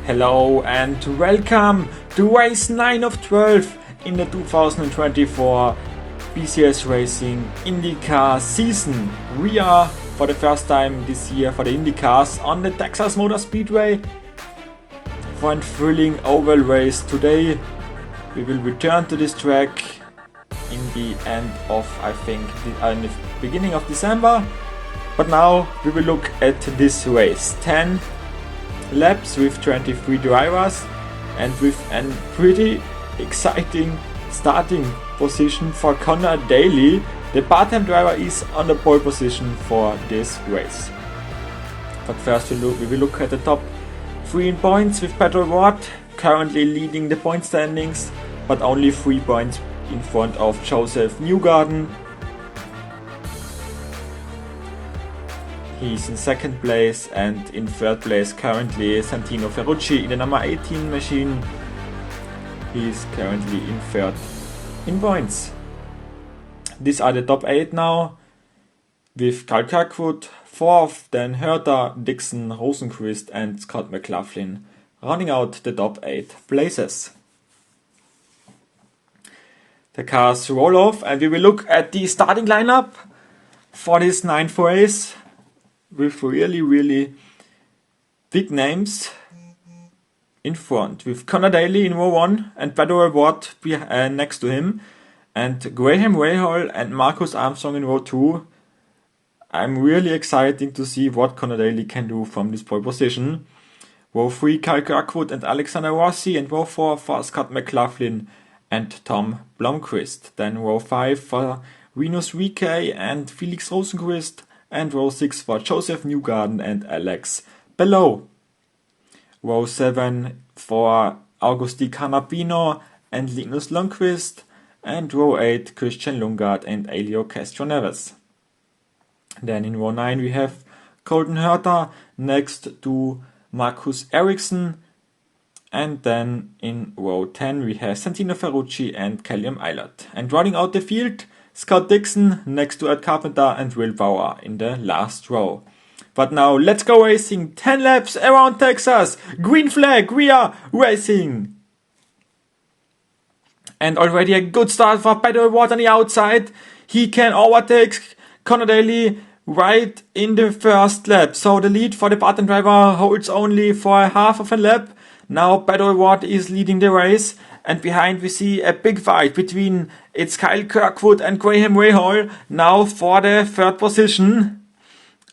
Hello and welcome to race 9 of 12 in the 2024 PCS Racing IndyCar season. We are for the first time this year for the IndyCars on the Texas Motor Speedway for a thrilling oval race. Today we will return to this track in the end of, in the beginning of December. But now we will look at this race. 10 laps with 23 drivers and with a pretty exciting starting position for Connor Daly. The part-time driver is on the pole position for this race. But first we will look at the top 3 in points with Patrick Ward currently leading the point standings, but only 3 points in front of Joseph Newgarden. He's in second place, and in third place currently Santino Ferrucci in the number 18 machine. He's currently in third in points. These are the top 8 now, with Kyle Kirkwood fourth, then Herta, Dixon, Rosenqvist and Scott McLaughlin running out the top 8 places. The cars roll off and we will look at the starting lineup for this 9th race with really big names in front, with Connor Daly in row 1 and Patrick Ward next to him, and Graham Rahal and Marcus Armstrong in row 2. I'm really excited to see what Connor Daly can do from this pole position. Row 3 Kyle Kirkwood and Alexander Rossi, and row 4 for Scott McLaughlin and Tom Blomqvist. Then row 5 for Rinus VK and Felix Rosenqvist, and row 6 for Joseph Newgarden and Alex Bellow. Row 7 for Augusti Canapino and Linus Lundqvist, and row 8 Christian Lundgaard and Elio Castro Neves. Then in row 9 we have Colton Herta next to Marcus Ericsson, and then in row 10 we have Santino Ferrucci and Callum Eilert. And running out the field, Scott Dixon next to Ed Carpenter and Will Bauer in the last row. But now let's go racing. 10 laps around Texas. Green flag, we are racing. And already a good start for Patrick Ward on the outside. He can overtake Connor Daly right in the first lap. So the lead for the part-time driver holds only for half of a lap. Now Patrick Ward is leading the race. And behind we see a big fight between Kyle Kirkwood and Graham Rahal now for the third position.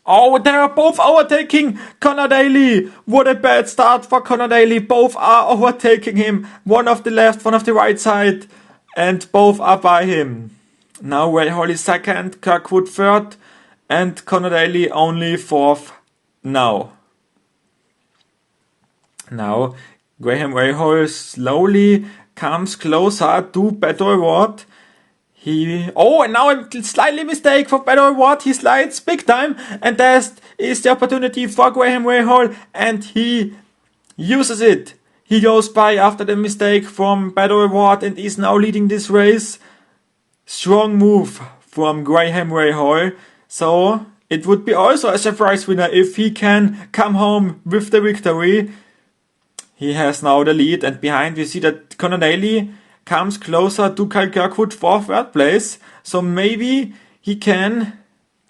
Oh, they are both overtaking Connor Daly. What a bad start for Connor Daly. Both are overtaking him. One of the left, one of the right side. And both are by him. Now Rahal is second, Kirkwood third. And Connor Daly only fourth now. Now Graham Rahal slowly comes closer to Patrick Ward. And now a slightly mistake for Patrick Ward. He slides big time, and there is the opportunity for Graham Rahal, and he uses it. He goes by after the mistake from Patrick Ward and is now leading this race. Strong move from Graham Rahal. So it would be also a surprise winner if he can come home with the victory. He has now the lead, and behind we see that Connor Daly comes closer to Kyle Kirkwood for third place. So maybe he can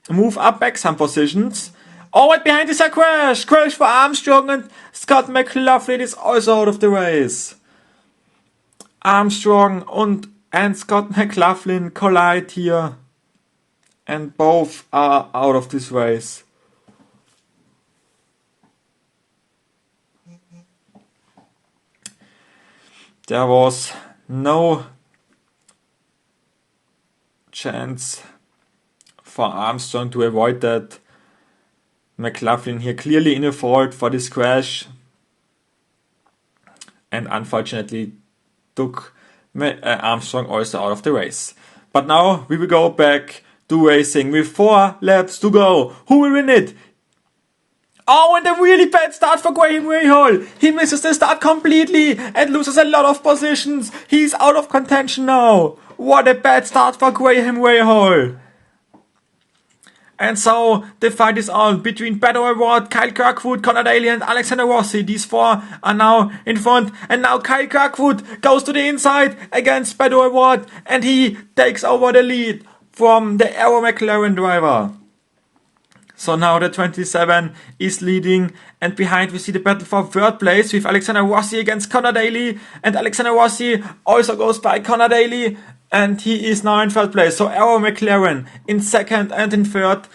move up back some positions. Oh, and behind is a crash! Crash for Armstrong, and Scott McLaughlin is also out of the race. Armstrong and Scott McLaughlin collide here, and both are out of this race. There was no chance for Armstrong to avoid that. McLaughlin here clearly in a fault for this crash, and unfortunately took Armstrong also out of the race. But now we will go back to racing with 4 laps to go. Who will win it? Oh, and a really bad start for Graham Rahal. He misses the start completely and loses a lot of positions. He's out of contention now. What a bad start for Graham Rahal. And so the fight is on between Beto O'Rourke, Kyle Kirkwood, Conor Daly and Alexander Rossi. These four are now in front, and now Kyle Kirkwood goes to the inside against Beto O'Rourke, and he takes over the lead from the Arrow McLaren driver. So now the 27 is leading, and behind we see the battle for third place with Alexander Rossi against Conor Daly, and Alexander Rossi also goes by Conor Daly, and he is now in third place. So Arrow McLaren in second and in third,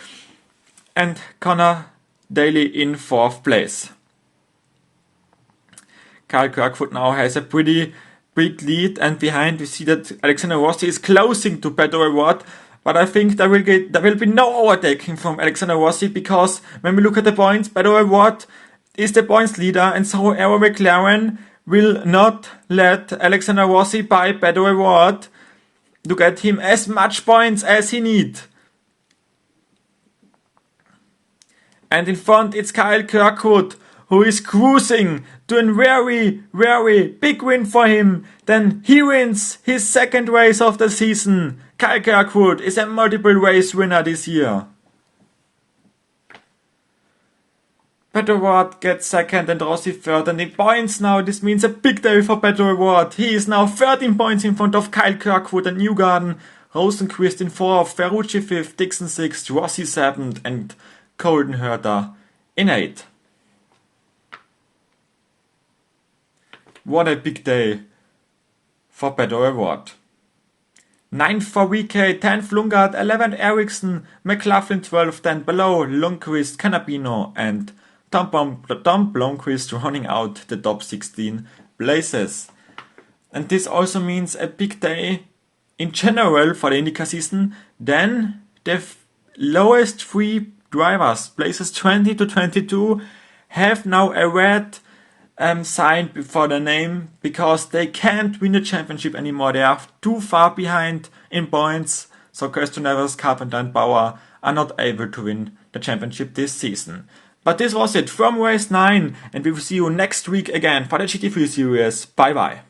and Conor Daly in fourth place. Kyle Kirkwood now has a pretty big lead, and behind we see that Alexander Rossi is closing to Beto O'Rourke. But I think there will be no overtaking from Alexander Rossi, because when we look at the points, Beto O'Rourke is the points leader, and so Arrow McLaren will not let Alexander Rossi buy Beto O'Rourke to get him as much points as he needs. And in front it's Kyle Kirkwood, who is cruising to a very, very big win for him. Then he wins his second race of the season. Kyle Kirkwood is a multiple race winner this year. Beto O'Rourke gets second and Rossi third, and in points now this means a big day for Beto O'Rourke. He is now 13 points in front of Kyle Kirkwood and Newgarden, Rosenqvist in 4th, Ferrucci 5th, Dixon 6th, Rossi 7th and Colton Herter in 8th. What a big day for Beto O'Rourke. 9th for VK, 10th Lundgaard, 11th Ericsson, McLaughlin 12th, then below Lundqvist, Canapino and Tom Blomqvist running out the top 16 places. And this also means a big day in general for the IndyCar season. Then the lowest 3 drivers, places 20 to 22, have now a red sign before the name, because they can't win the championship anymore. They are too far behind in points, so Kirsten Evers, Carpenter and Bauer are not able to win the championship this season. But this was it from race 9, and we will see you next week again for the GT3 series. Bye bye.